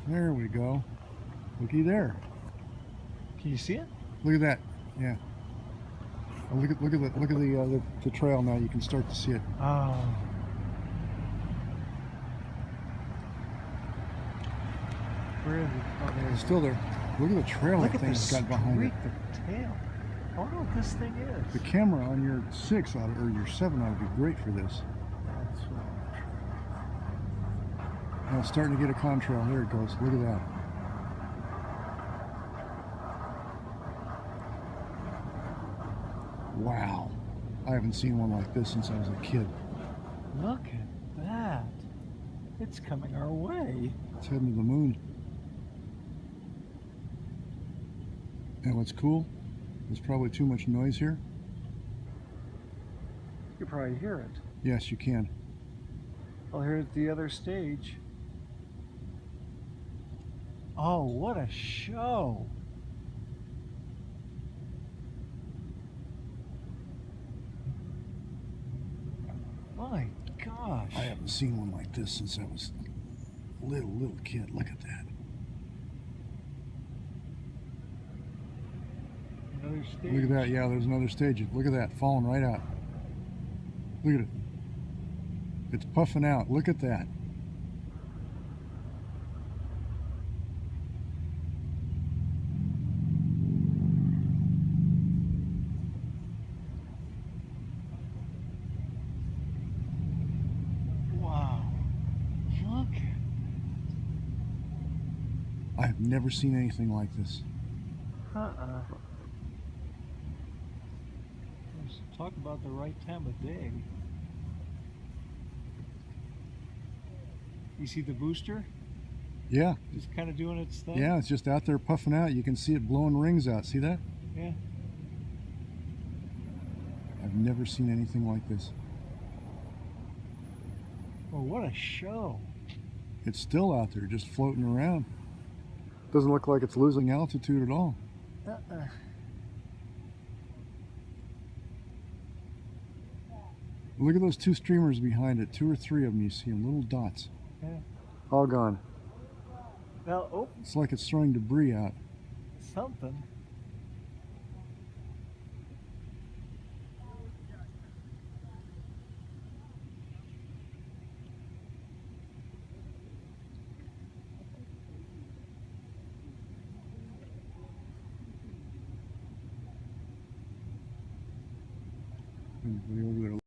There we go. Looky there. Can you see it? Look at that. Yeah. Oh, look at the trail now. You can start to see it. Oh. Where is it? Oh, there It's still there. Look at the trail Look that at thing's got behind it. The tail. I wonder what this thing is. The camera on your 6 or your 7 ought to be great for this. That's Now it's starting to get a contrail. There it goes. Look at that. Wow. I haven't seen one like this since I was a kid. Look at that. It's coming our way. It's heading to the moon. And what's cool, there's probably too much noise here. You can probably hear it. Yes, you can. I'll hear it at the other stage. Oh, what a show. My gosh. I haven't seen one like this since I was a little kid. Look at that. Another stage. Look at that. Yeah, there's another stage. Look at that, falling right out. Look at it. It's puffing out. Look at that. Wow. Look. I have never seen anything like this. Talk about the right time of day. You see the booster? Yeah. Just kind of doing its thing? Yeah, it's just out there puffing out. You can see it blowing rings out. See that? Yeah. I've never seen anything like this. Well, what a show. It's still out there, just floating around. Doesn't look like it's losing altitude at all. Look at those two streamers behind it. 2 or 3 of them, you see them, little dots. Yeah. All gone. Now, oh, It's like it's throwing debris out. something. Over there.